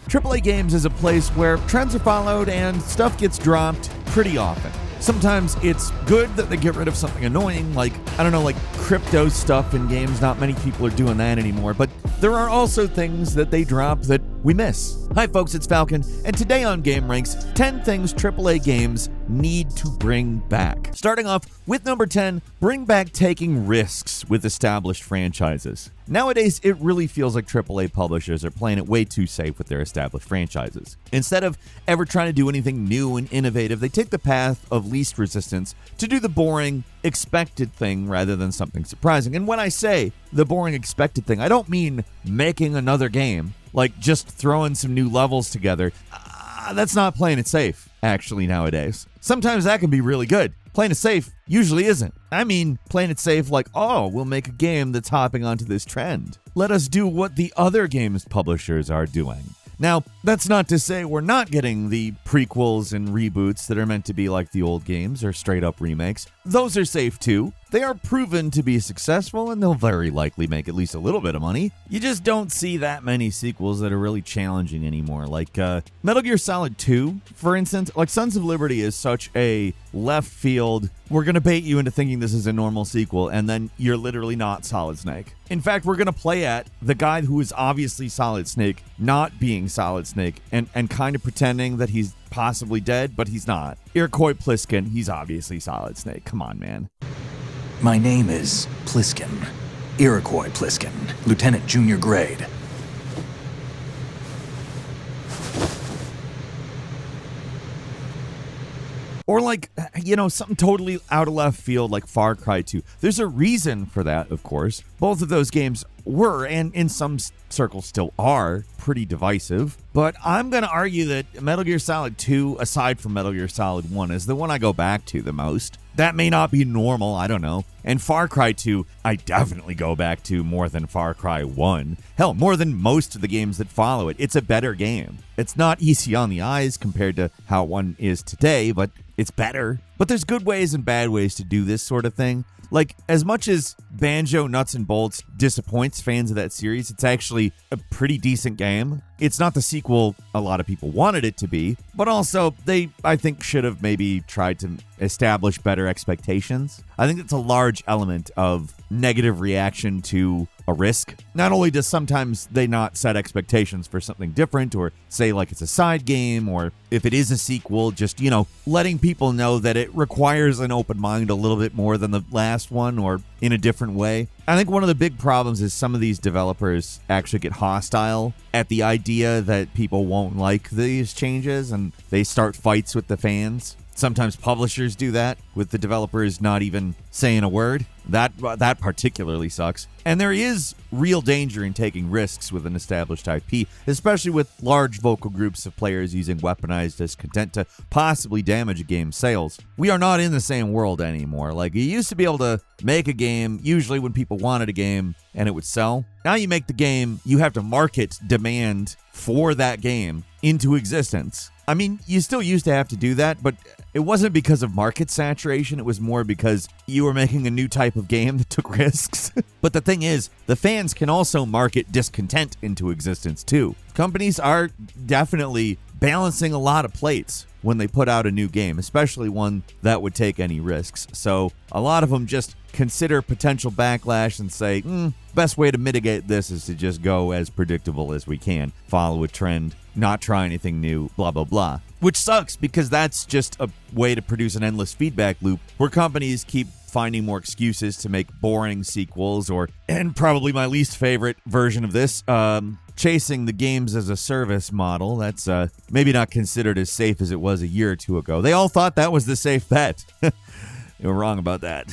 AAA games is a place where trends are followed and stuff gets dropped pretty often. Sometimes it's good that they get rid of something annoying, like crypto stuff in games. Not many people are doing that anymore, but there are also things that they drop that we miss. Hi folks, it's Falcon, and today on Game Ranks, 10 things AAA games need to bring back. Starting off with number 10, bring back taking risks with established franchises. Nowadays, it really feels like AAA publishers are playing it way too safe with their established franchises. Instead of ever trying to do anything new and innovative, they take the path of least resistance to do the boring, expected thing rather than something surprising. And when I say the boring, expected thing, I don't mean making another game, like just throwing some new levels together. That's not playing it safe, actually, nowadays. Sometimes that can be really good. Playing it safe usually isn't. I mean, playing it safe like, oh, we'll make a game that's hopping onto this trend. Let us do what the other games publishers are doing. Now, that's not to say we're not getting the prequels and reboots that are meant to be like the old games or straight up remakes. Those are safe too. They are proven to be successful and they'll very likely make at least a little bit of money. You just don't see that many sequels that are really challenging anymore. Like Metal Gear Solid 2, for instance. Like Sons of Liberty is such a left field, we're going to bait you into thinking this is a normal sequel, and then you're literally not Solid Snake. In fact, we're going to play at the guy who is obviously Solid Snake not being Solid Snake and kind of pretending that he's possibly dead, but he's not. Iroquois Pliskin, he's obviously Solid Snake. Come on, man. My name is Pliskin. Iroquois Pliskin, Lieutenant Junior Grade. Or like, something totally out of left field like Far Cry 2. There's a reason for that, of course. Both of those games were, and in some circles still are, pretty divisive. But I'm going to argue that Metal Gear Solid 2, aside from Metal Gear Solid 1, is the one I go back to the most. That may not be normal, I don't know. And Far Cry 2, I definitely go back to more than Far Cry 1. Hell, more than most of the games that follow it. It's a better game. It's not easy on the eyes compared to how one is today, but it's better. But there's good ways and bad ways to do this sort of thing. Like, as much as Banjo Nuts and Bolts disappoints fans of that series, it's actually a pretty decent game. It's not the sequel a lot of people wanted it to be, but also they, I think, should have maybe tried to establish better expectations. I think it's a large element of negative reaction to a risk. Not only does sometimes they not set expectations for something different or say like it's a side game, or if it is a sequel, just, letting people know that it requires an open mind a little bit more than the last one or in a different way. I think one of the big problems is some of these developers actually get hostile at the idea that people won't like these changes and they start fights with the fans. Sometimes publishers do that with the developers not even saying a word. That particularly sucks. And there is real danger in taking risks with an established IP, especially with large vocal groups of players using weaponized discontent to possibly damage a game's sales. We are not in the same world anymore. Like, you used to be able to make a game, usually when people wanted a game, and it would sell. Now you make the game, you have to market demand for that game into existence. I mean, you still used to have to do that, but it wasn't because of market saturation. It was more because you were making a new type of game that took risks. But the thing is, the fans can also market discontent into existence too. Companies are definitely balancing a lot of plates when they put out a new game, especially one that would take any risks. So a lot of them just consider potential backlash and say, best way to mitigate this is to just go as predictable as we can, follow a trend, not try anything new, blah, blah, blah. Which sucks because that's just a way to produce an endless feedback loop where companies keep finding more excuses to make boring sequels and probably my least favorite version of this, chasing the games as a service model. That's maybe not considered as safe as it was a year or two ago. They all thought that was the safe bet. They were wrong about that.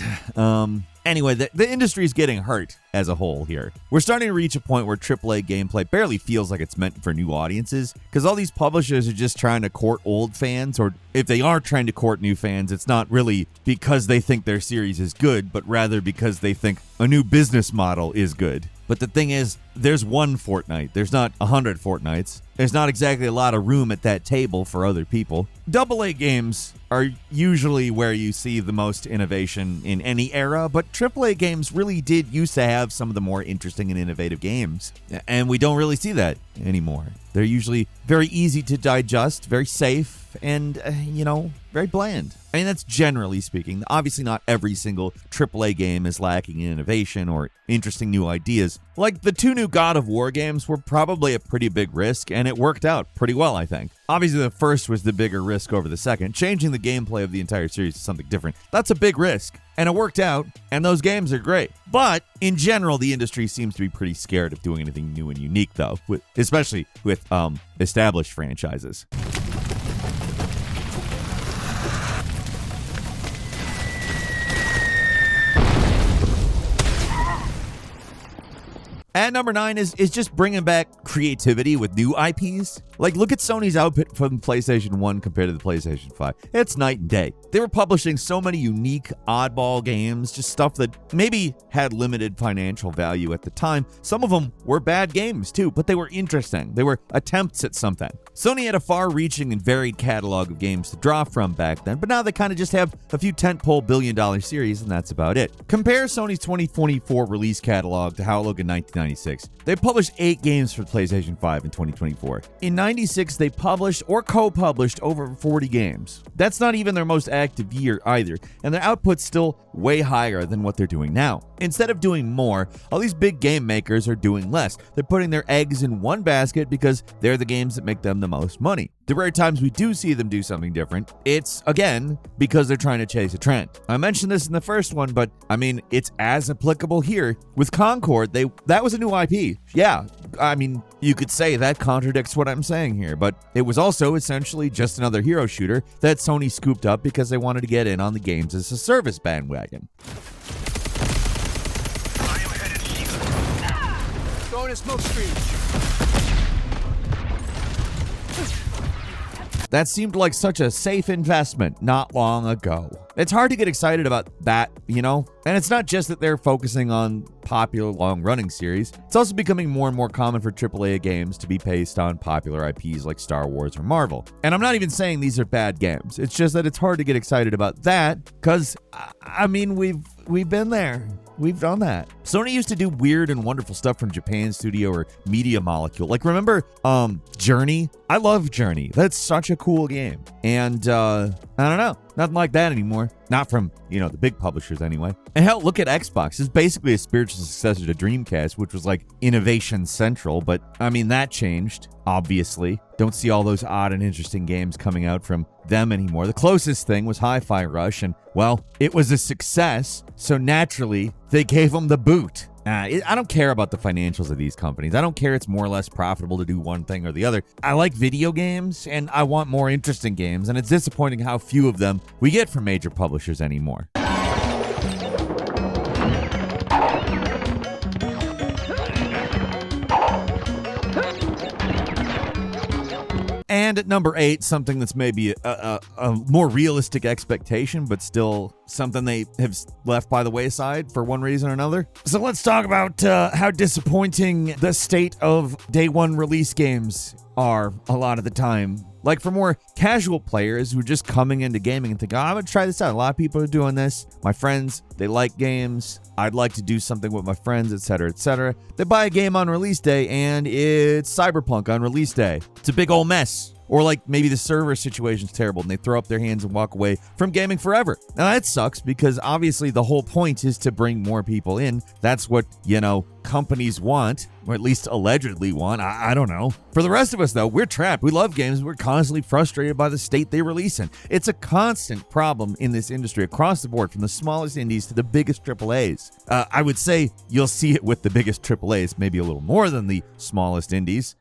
Anyway, the industry is getting hurt as a whole here. We're starting to reach a point where AAA gameplay barely feels like it's meant for new audiences because all these publishers are just trying to court old fans, or if they are trying to court new fans, it's not really because they think their series is good, but rather because they think a new business model is good. But the thing is, there's one Fortnite. There's not 100 Fortnites. There's not exactly a lot of room at that table for other people. AA games are usually where you see the most innovation in any era, but AAA games really did used to have some of the more interesting and innovative games. And we don't really see that anymore. They're usually very easy to digest, very safe, and, very bland. I mean, that's generally speaking. Obviously, not every single AAA game is lacking in innovation or interesting new ideas. Like, the 2 new God of War games were probably a pretty big risk, and it worked out pretty well, I think. Obviously, the first was the bigger risk over the second. Changing the gameplay of the entire series to something different, that's a big risk. And it worked out, and those games are great. But, in general, the industry seems to be pretty scared of doing anything new and unique, though, especially with established franchises. At number 9 is just bringing back creativity with new IPs. Like, look at Sony's output from PlayStation 1 compared to the PlayStation 5. It's night and day. They were publishing so many unique, oddball games, just stuff that maybe had limited financial value at the time. Some of them were bad games too, but they were interesting. They were attempts at something. Sony had a far-reaching and varied catalog of games to draw from back then, but now they kind of just have a few tentpole billion-dollar series, and that's about it. Compare Sony's 2024 release catalog to how it looked in 1996. They published 8 games for PlayStation 5 in 2024. In 96, they published or co-published over 40 games. That's not even their most active year either, and their output's still way higher than what they're doing now. Instead of doing more, all these big game makers are doing less. They're putting their eggs in one basket because they're the games that make them the most money. The rare times we do see them do something different, it's, again, because they're trying to chase a trend. I mentioned this in the first one, but, I mean, it's as applicable here. With Concord, that was a new IP. Yeah, I mean, you could say that contradicts what I'm saying here, but it was also essentially just another hero shooter that Sony scooped up because they wanted to get in on the games as a service bandwagon. I am headed east. Going to smoke screen. That seemed like such a safe investment not long ago. It's hard to get excited about that, And it's not just that they're focusing on popular long-running series. It's also becoming more and more common for AAA games to be based on popular IPs like Star Wars or Marvel. And I'm not even saying these are bad games. It's just that it's hard to get excited about that because, I mean, we've been there. We've done that. Sony used to do weird and wonderful stuff from Japan Studio or Media Molecule. Like, remember Journey? I love Journey. That's such a cool game. And I don't know. Nothing like that anymore. Not from, the big publishers anyway. And hell, look at Xbox. It's basically a spiritual successor to Dreamcast, which was like Innovation Central. But, I mean, that changed, obviously. Don't see all those odd and interesting games coming out from them anymore. The closest thing was Hi-Fi Rush, and, well, it was a success, so naturally, they gave them the boot. I don't care about the financials of these companies. I don't care it's more or less profitable to do one thing or the other. I like video games, and I want more interesting games, and it's disappointing how few of them we get from major publishers anymore. And at number 8, something that's maybe a more realistic expectation, but still something they have left by the wayside for one reason or another. So let's talk about how disappointing the state of day one release games are a lot of the time. Like, for more casual players who are just coming into gaming and think, I'm going to try this out. A lot of people are doing this. My friends, they like games. I'd like to do something with my friends, etc., etc. They buy a game on release day, and it's Cyberpunk on release day. It's a big old mess. Or like maybe the server situation's terrible and they throw up their hands and walk away from gaming forever. Now that sucks because obviously the whole point is to bring more people in. That's what, companies want, or at least allegedly want. I don't know. For the rest of us though, we're trapped. We love games. We're constantly frustrated by the state they release in. It's a constant problem in this industry across the board, from the smallest indies to the biggest AAAs. I would say you'll see it with the biggest AAAs, maybe a little more than the smallest indies.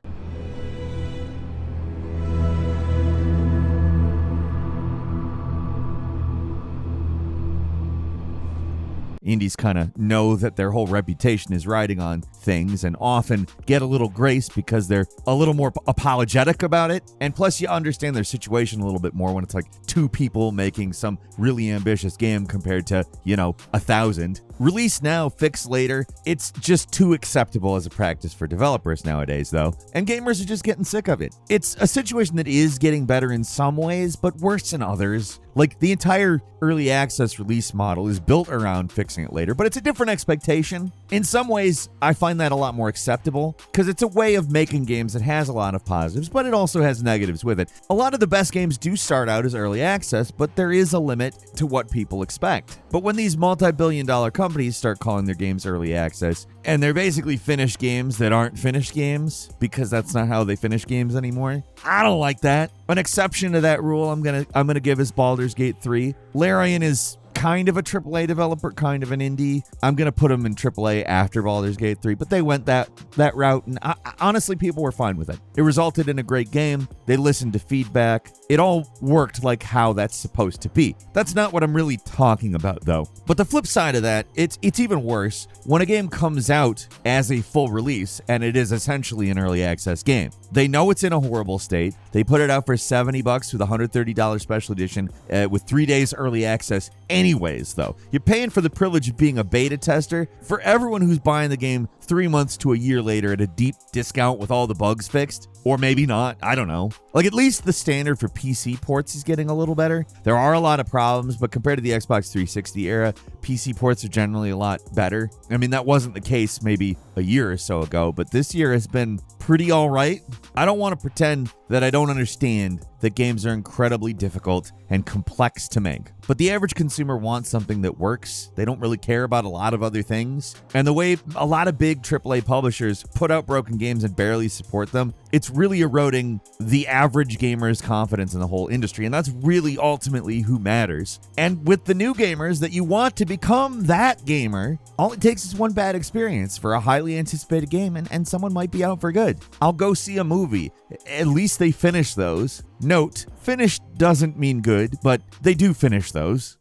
Indies kind of know that their whole reputation is riding on things and often get a little grace because they're a little more apologetic about it. And plus, you understand their situation a little bit more when it's like two people making some really ambitious game compared to, 1,000. Release now, fix later. It's just too acceptable as a practice for developers nowadays, though. And gamers are just getting sick of it. It's a situation that is getting better in some ways, but worse in others. Like, the entire early access release model is built around fixing it later, but it's a different expectation. In some ways, I find that a lot more acceptable because it's a way of making games that has a lot of positives, but it also has negatives with it. A lot of the best games do start out as early access, but there is a limit to what people expect. But when these multi-billion-dollar companies start calling their games early access, and they're basically finished games that aren't finished games, because that's not how they finish games anymore, I don't like that. An exception to that rule I'm gonna give is Baldur's Gate 3. Larian is kind of a AAA developer, kind of an indie. I'm going to put them in AAA after Baldur's Gate 3, but they went that route, and honestly, people were fine with it. It resulted in a great game. They listened to feedback. It all worked like how that's supposed to be. That's not what I'm really talking about, though. But the flip side of that, it's even worse when a game comes out as a full release, and it is essentially an early access game. They know it's in a horrible state. They put it out for $70 with a $130 special edition with 3 days early access. Anyways, though, you're paying for the privilege of being a beta tester for everyone who's buying the game 3 months to a year later at a deep discount with all the bugs fixed. Or maybe not, I don't know. Like, at least the standard for PC ports is getting a little better. There are a lot of problems, but compared to the Xbox 360 era, PC ports are generally a lot better. I mean, that wasn't the case maybe a year or so ago, but this year has been pretty all right. I don't want to pretend that I don't understand that games are incredibly difficult and complex to make. But the average consumer wants something that works. They don't really care about a lot of other things. And the way a lot of big AAA publishers put out broken games and barely support them, it's really eroding the average gamer's confidence in the whole industry. And that's really ultimately who matters. And with the new gamers that you want to become that gamer, all it takes is one bad experience for a highly anticipated game, and someone might be out for good. I'll go see a movie. At least they finish those. Note, finished doesn't mean good, but they do finish those.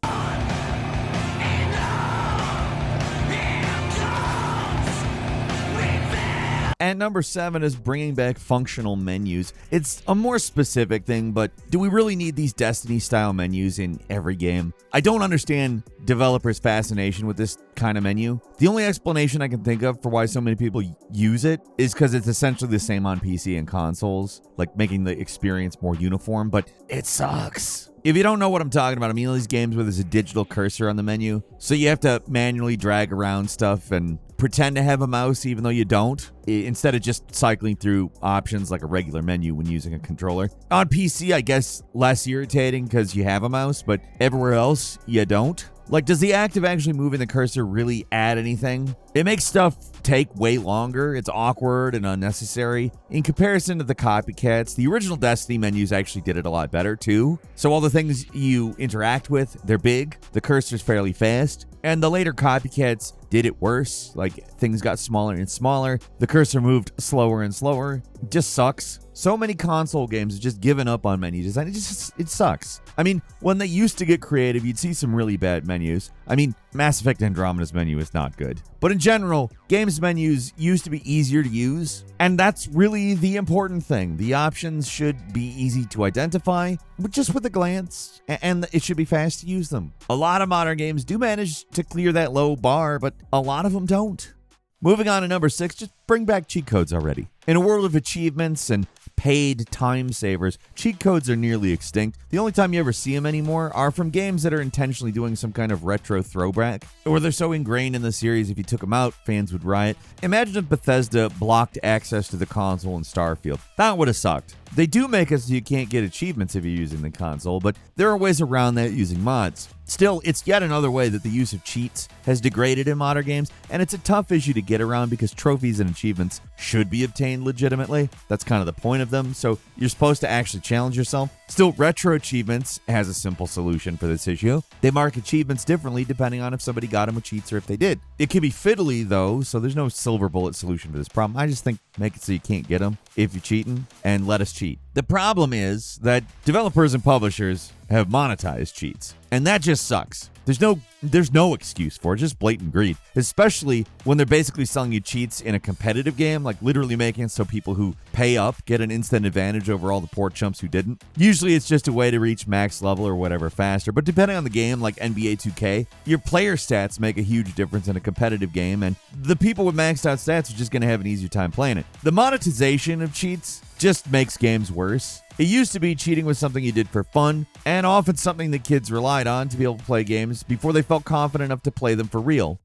And number 7 is bringing back functional menus. It's a more specific thing, but do we really need these Destiny-style menus in every game? I don't understand developers' fascination with this kind of menu. The only explanation I can think of for why so many people use it is because it's essentially the same on PC and consoles, like making the experience more uniform, but it sucks. If you don't know what I'm talking about, I mean, all these games where there's a digital cursor on the menu, so you have to manually drag around stuff and pretend to have a mouse even though you don't, instead of just cycling through options like a regular menu when using a controller. On PC, I guess less irritating because you have a mouse, but everywhere else, you don't. Like, does the act of actually moving the cursor really add anything? It makes stuff take way longer. It's awkward and unnecessary. In comparison to the copycats, the original Destiny menus actually did it a lot better too. So all the things you interact with, they're big, the cursor's fairly fast, and the later copycats did it worse. Like, things got smaller and smaller, the cursor moved slower and slower. It just sucks. So many console games have just given up on menu design. It sucks. I mean, when they used to get creative, you'd see some really bad menus. I mean, Mass Effect Andromeda's menu is not good. But in general, games menus used to be easier to use, and that's really the important thing. The options should be easy to identify, but just with a glance, and it should be fast to use them. A lot of modern games do manage to clear that low bar, but a lot of them don't. Moving on to number 6, just bring back cheat codes already. In a world of achievements and paid time savers, cheat codes are nearly extinct. The only time you ever see them anymore are from games that are intentionally doing some kind of retro throwback, or they're so ingrained in the series if you took them out, fans would riot. Imagine if Bethesda blocked access to the console in Starfield. That would have sucked. They do make it so you can't get achievements if you're using the console, but there are ways around that using mods. Still, it's yet another way that the use of cheats has degraded in modern games, and it's a tough issue to get around because trophies and achievements should be obtained legitimately. That's kind of the point of them, so you're supposed to actually challenge yourself. Still, Retro Achievements has a simple solution for this issue. They mark achievements differently depending on if somebody got them with cheats or if they did. It can be fiddly, though, so there's no silver bullet solution to this problem. I just think make it so you can't get them if you're cheating, and let us cheat. The problem is that developers and publishers have monetized cheats, and that just sucks. There's no excuse for it, just blatant greed, especially when they're basically selling you cheats in a competitive game, like literally making it so people who pay up get an instant advantage over all the poor chumps who didn't. Usually it's just a way to reach max level or whatever faster, but depending on the game, like NBA 2K, your player stats make a huge difference in a competitive game, and the people with maxed out stats are just going to have an easier time playing it. The monetization of cheats just makes games worse. It used to be cheating was something you did for fun, and often something that kids relied on to be able to play games before they felt confident enough to play them for real.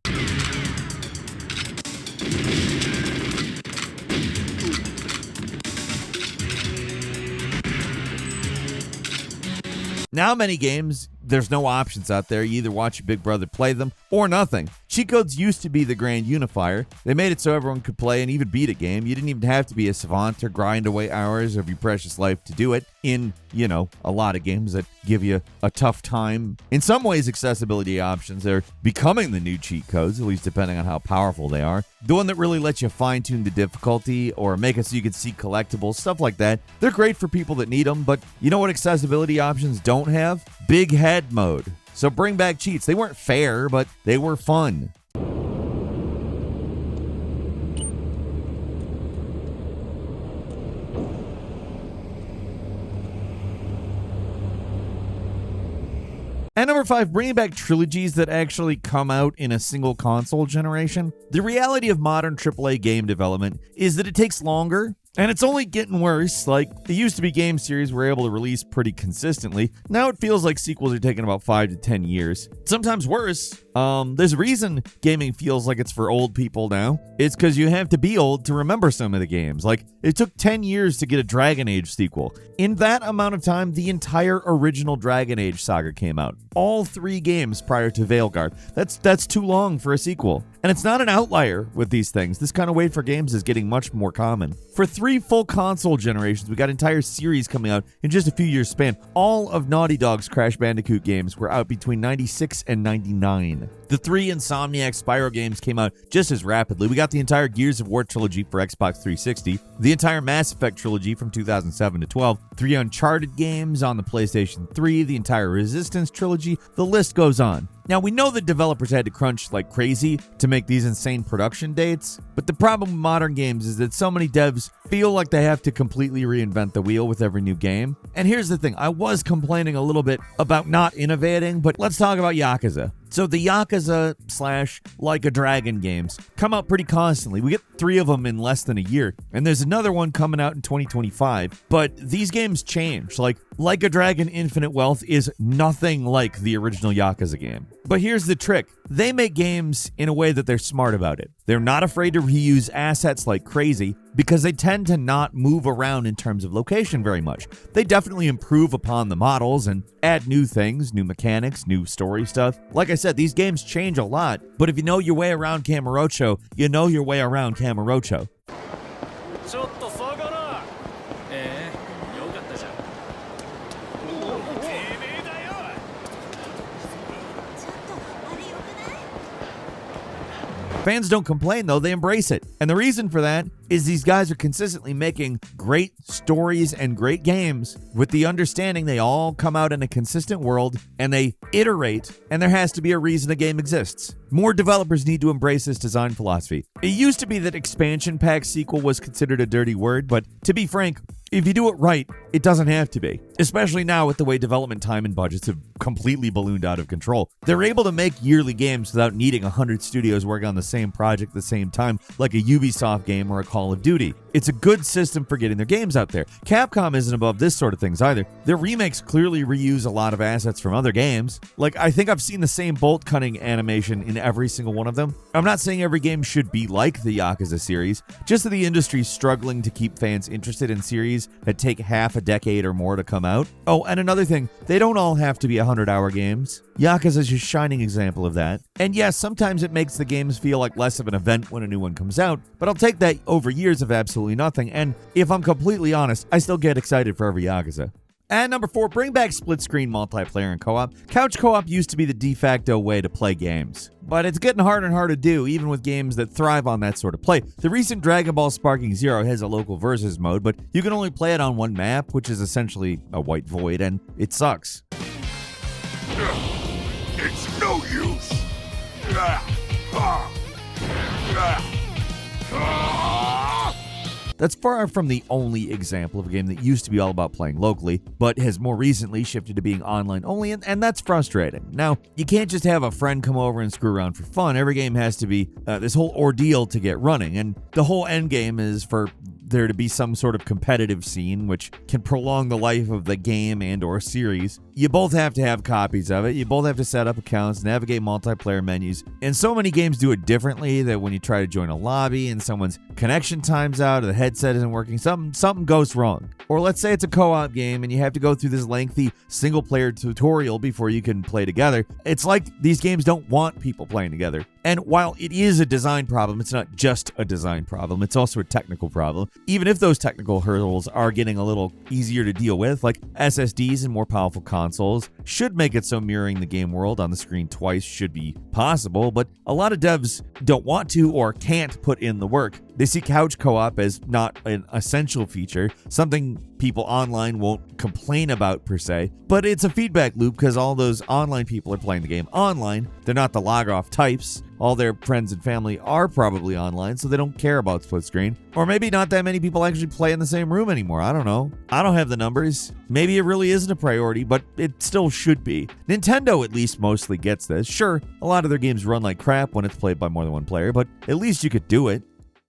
Now many games, there's no options out there. You either watch your big brother play them or nothing. Cheat codes used to be the grand unifier. They made it so everyone could play and even beat a game. You didn't even have to be a savant or grind away hours of your precious life to do it in, a lot of games that give you a tough time. In some ways, accessibility options are becoming the new cheat codes, at least depending on how powerful they are. The one that really lets you fine-tune the difficulty or make it so you can see collectibles, stuff like that. They're great for people that need them, but you know what accessibility options don't have? Big head mode. So bring back cheats. They weren't fair, but they were fun. And number 5, bringing back trilogies that actually come out in a single console generation. The reality of modern AAA game development is that it takes longer, and it's only getting worse. Like, it used to be game series were able to release pretty consistently. Now it feels like sequels are taking about 5 to 10 years. Sometimes worse. There's a reason gaming feels like it's for old people now. It's because you have to be old to remember some of the games. Like, it took 10 years to get a Dragon Age sequel. In that amount of time, the entire original Dragon Age saga came out. All 3 games prior to Veilguard. That's too long for a sequel. And it's not an outlier with these things. This kind of wait for games is getting much more common. For 3 full console generations, we got entire series coming out in just a few years span. All of Naughty Dog's Crash Bandicoot games were out between 96 and 99. The 3 Insomniac Spyro games came out just as rapidly. We got the entire Gears of War trilogy for Xbox 360, the entire Mass Effect trilogy from 2007 to 12, 3 Uncharted games on the PlayStation 3, the entire Resistance trilogy, the list goes on. Now, we know that developers had to crunch like crazy to make these insane production dates, but the problem with modern games is that so many devs feel like they have to completely reinvent the wheel with every new game. And here's the thing, I was complaining a little bit about not innovating, but let's talk about Yakuza. So the Yakuza / Like a Dragon games come out pretty constantly. We get 3 of them in less than a year, and there's another one coming out in 2025. But these games change. Like a Dragon Infinite Wealth is nothing like the original Yakuza game. But here's the trick. They make games in a way that they're smart about it. They're not afraid to reuse assets like crazy because they tend to not move around in terms of location very much. They definitely improve upon the models and add new things, new mechanics, new story stuff. Like I said, these games change a lot, but if you know your way around Kamurocho, you know your way around Kamurocho. Fans don't complain, though. They embrace it. And the reason for that is these guys are consistently making great stories and great games with the understanding they all come out in a consistent world and they iterate, and there has to be a reason a game exists. More developers need to embrace this design philosophy. It used to be that expansion pack sequel was considered a dirty word, but to be frank, if you do it right, it doesn't have to be. Especially now with the way development time and budgets have completely ballooned out of control. They're able to make yearly games without needing 100 studios working on the same project at the same time, like a Ubisoft game or a Call of Duty. It's a good system for getting their games out there. Capcom isn't above this sort of things either. Their remakes clearly reuse a lot of assets from other games. Like, I think I've seen the same bolt cutting animation in every single one of them. I'm not saying every game should be like the Yakuza series, just that the industry's struggling to keep fans interested in series that take half a decade or more to come out. Oh, and another thing, they don't all have to be 100-hour games. Yakuza's a shining example of that. And yes, sometimes it makes the games feel like less of an event when a new one comes out, but I'll take that over years of absolutely nothing, and if I'm completely honest, I still get excited for every Yakuza. And number 4, bring back split-screen multiplayer and co-op. Couch co-op used to be the de facto way to play games, but it's getting harder and harder to do, even with games that thrive on that sort of play. The recent Dragon Ball Sparking Zero has a local versus mode, but you can only play it on one map, which is essentially a white void, and it sucks. It's no That's far from the only example of a game that used to be all about playing locally, but has more recently shifted to being online only, and that's frustrating. Now, you can't just have a friend come over and screw around for fun. Every game has to be this whole ordeal to get running, and the whole end game is for there to be some sort of competitive scene which can prolong the life of the game and or series. You both have to have copies of it. You both have to set up accounts, navigate multiplayer menus, and so many games do it differently that when you try to join a lobby and someone's connection times out or the headset isn't working, something goes wrong. Or let's say it's a co-op game and you have to go through this lengthy single-player tutorial before you can play together. It's like these games don't want people playing together. And while it is a design problem, it's not just a design problem, it's also a technical problem. Even if those technical hurdles are getting a little easier to deal with, like SSDs and more powerful consoles should make it so mirroring the game world on the screen twice should be possible, but a lot of devs don't want to or can't put in the work. They see couch co-op as not an essential feature, something people online won't complain about per se, but it's a feedback loop because all those online people are playing the game online. They're not the log-off types. All their friends and family are probably online, so they don't care about split screen. Or maybe not that many people actually play in the same room anymore. I don't know. I don't have the numbers. Maybe it really isn't a priority, but it still should be. Nintendo at least mostly gets this. Sure, a lot of their games run like crap when it's played by more than one player, but at least you could do it.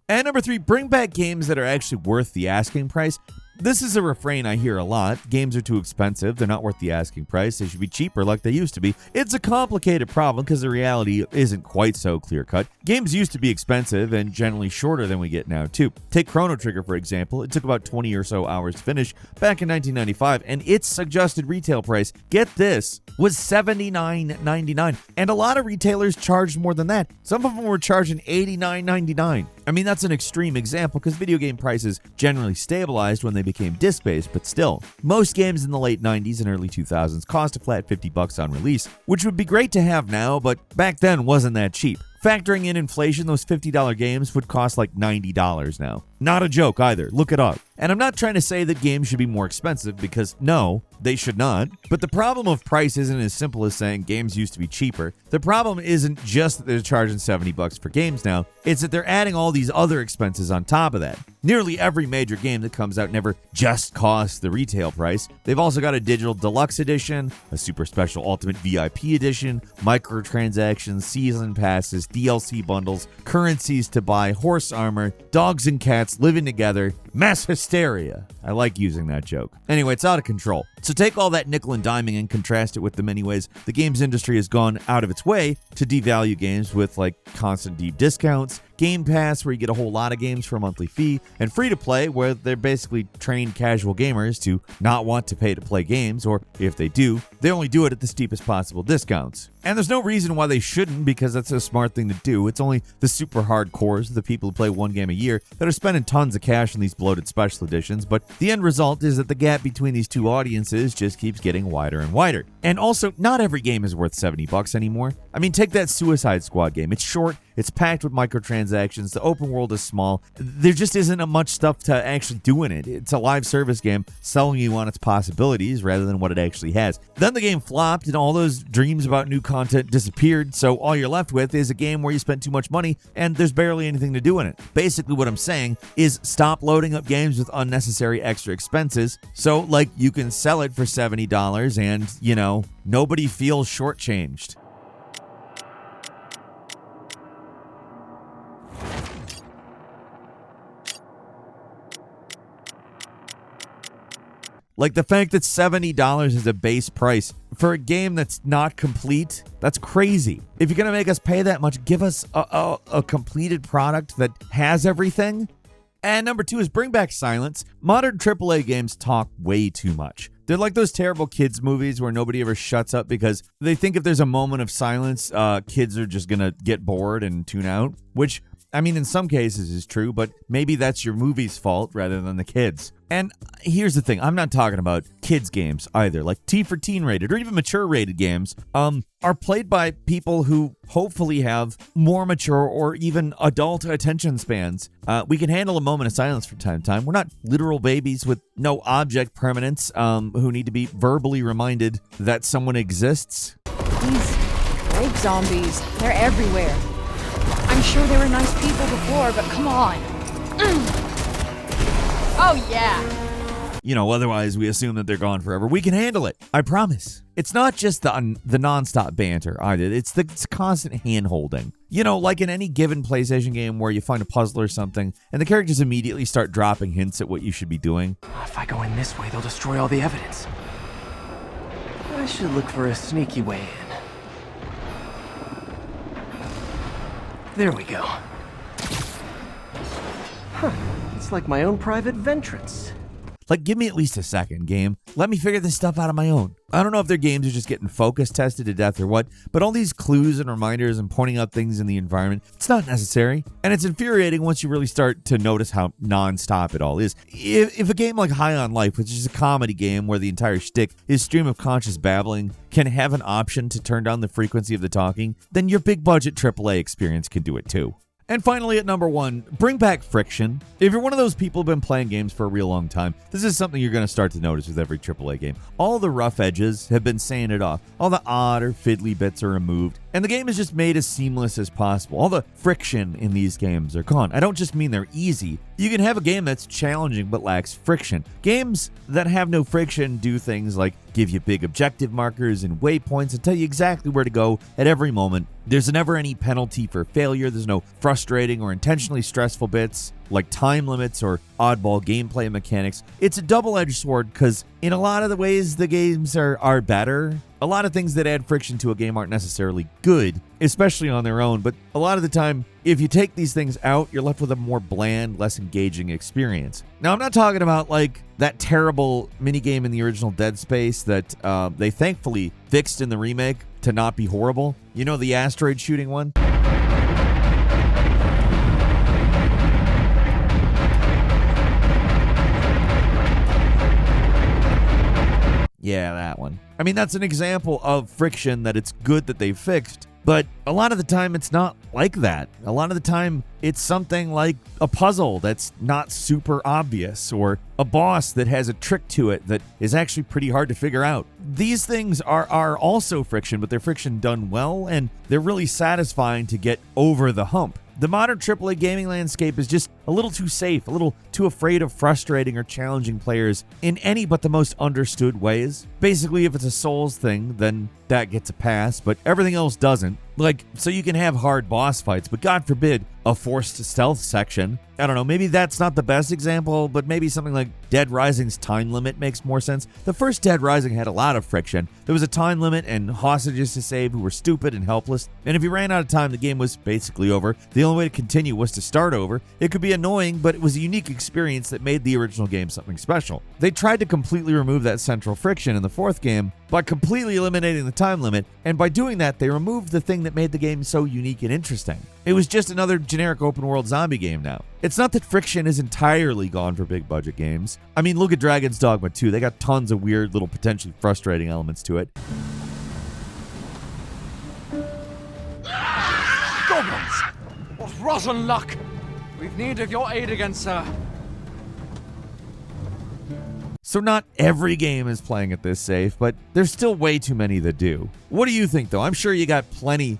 And number 3, bring back games that are actually worth the asking price. This is a refrain I hear a lot. Games are too expensive. They're not worth the asking price. They should be cheaper like they used to be. It's a complicated problem because the reality isn't quite so clear-cut. Games used to be expensive and generally shorter than we get now, too. Take Chrono Trigger, for example. It took about 20 or so hours to finish back in 1995, and its suggested retail price, get this, was $79.99. And a lot of retailers charged more than that. Some of them were charging $89.99. I mean, that's an extreme example because video game prices generally stabilized when they became disc-based, but still, most games in the late 90s and early 2000s cost a flat $50 on release, which would be great to have now, but back then wasn't that cheap. Factoring in inflation, those $50 games would cost like $90 now. Not a joke either. Look it up. And I'm not trying to say that games should be more expensive because no, they should not. But the problem of price isn't as simple as saying games used to be cheaper. The problem isn't just that they're charging $70 for games now. It's that they're adding all these other expenses on top of that. Nearly every major game that comes out never just costs the retail price. They've also got a digital deluxe edition, a super special ultimate VIP edition, microtransactions, season passes, DLC bundles, currencies to buy, horse armor, dogs and cats living together, mass hysteria. I like using that joke. Anyway, it's out of control. So take all that nickel and diming and contrast it with the many ways the games industry has gone out of its way to devalue games with like constant deep discounts, Game Pass where you get a whole lot of games for a monthly fee, and free to play where they're basically trained casual gamers to not want to pay to play games, or if they do, they only do it at the steepest possible discounts. And there's no reason why they shouldn't because that's a smart thing to do. It's only the super hardcores, the people who play one game a year, that are spending tons of cash on these bloated special editions, but the end result is that the gap between these two audiences just keeps getting wider and wider. And also, not every game is worth $70 anymore. I mean, take that Suicide Squad game. It's short, it's packed with microtransactions, the open world is small, there just isn't much stuff to actually do in it. It's a live service game selling you on its possibilities rather than what it actually has. Then the game flopped and all those dreams about new content disappeared, so all you're left with is a game where you spent too much money and there's barely anything to do in it. Basically what I'm saying is stop loading up games with unnecessary extra expenses so like you can sell it for $70 and, you know, nobody feels shortchanged. Like the fact that $70 is a base price for a game that's not complete, that's crazy. If you're going to make us pay that much, give us a completed product that has everything. And number 2 is bring back silence. Modern AAA games talk way too much. They're like those terrible kids movies where nobody ever shuts up because they think if there's a moment of silence, kids are just going to get bored and tune out, which, I mean, in some cases is true, but maybe that's your movie's fault rather than the kids. And here's the thing, I'm not talking about kids games either, like T for teen rated or even mature rated games are played by people who hopefully have more mature or even adult attention spans. We can handle a moment of silence from time to time. We're not literal babies with no object permanence who need to be verbally reminded that someone exists. Please Fake zombies. They're everywhere. I'm sure they were nice people before, but come on. Oh, yeah. You know, otherwise we assume that they're gone forever. We can handle it. I promise. It's not just the nonstop banter either. It's the constant hand-holding. You know, like in any given PlayStation game where you find a puzzle or something, and the characters immediately start dropping hints at what you should be doing. If I go in this way, they'll destroy all the evidence. I should look for a sneaky way in. There we go. Huh. It's like my own private ventrance. Like, give me at least a second, game. Let me figure this stuff out on my own. I don't know if their games are just getting focus tested to death or what, but all these clues and reminders and pointing out things in the environment, it's not necessary. And it's infuriating once you really start to notice how nonstop it all is. If a game like High on Life, which is a comedy game where the entire shtick is stream of conscious babbling, can have an option to turn down the frequency of the talking, then your big budget AAA experience can do it too. And finally, at number 1, bring back friction. If you're one of those people who've been playing games for a real long time, this is something you're going to start to notice with every AAA game. All the rough edges have been sanded off. All the odd or fiddly bits are removed. And the game is just made as seamless as possible. All the friction in these games are gone. I don't just mean they're easy. You can have a game that's challenging but lacks friction. Games that have no friction do things like give you big objective markers and waypoints and tell you exactly where to go at every moment. There's never any penalty for failure. There's no frustrating or intentionally stressful bits like time limits or oddball gameplay mechanics. It's a double-edged sword because in a lot of the ways the games are better. A lot of things that add friction to a game aren't necessarily good, especially on their own, but a lot of the time, if you take these things out, you're left with a more bland, less engaging experience. Now, I'm not talking about like that terrible minigame in the original Dead Space that they thankfully fixed in the remake to not be horrible. You know, the asteroid shooting one? Yeah, that one. I mean, that's an example of friction that it's good that they fixed, but a lot of the time it's not like that. A lot of the time it's something like a puzzle that's not super obvious or a boss that has a trick to it that is actually pretty hard to figure out. These things are also friction, but they're friction done well, and they're really satisfying to get over the hump. The modern AAA gaming landscape is just a little too safe, a little too afraid of frustrating or challenging players in any but the most understood ways. Basically, if it's a Souls thing, then that gets a pass, but everything else doesn't. Like, so you can have hard boss fights, but God forbid, a forced stealth section. I don't know, maybe that's not the best example, but maybe something like Dead Rising's time limit makes more sense. The first Dead Rising had a lot of friction. There was a time limit and hostages to save who were stupid and helpless, and if you ran out of time, the game was basically over. The only way to continue was to start over. It could be annoying, but it was a unique experience that made the original game something special. They tried to completely remove that central friction in the fourth game by completely eliminating the time limit, and by doing that, they removed the thing that made the game so unique and interesting. It was just another generic open-world zombie game now. It's not that friction is entirely gone for big-budget games. I mean, look at Dragon's Dogma 2. They got tons of weird, little potentially frustrating elements to it. Goblins! What rotten luck! We've need of your aid again, sir. So not every game is playing it this safe, but there's still way too many that do. What do you think, though? I'm sure you got plenty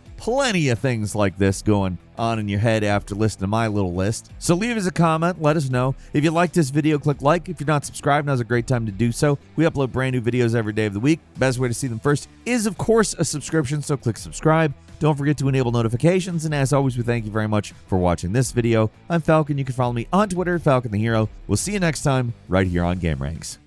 of things like this going on in your head after listening to my little list. So leave us a comment, let us know. If you like this video, click like. If you're not subscribed, now's a great time to do so. We upload brand new videos every day of the week. Best way to see them first is, of course, a subscription, so click subscribe. Don't forget to enable notifications, and as always, we thank you very much for watching this video. I'm Falcon. You can follow me on Twitter, Falcon the Hero. We'll see you next time, right here on Game Ranks.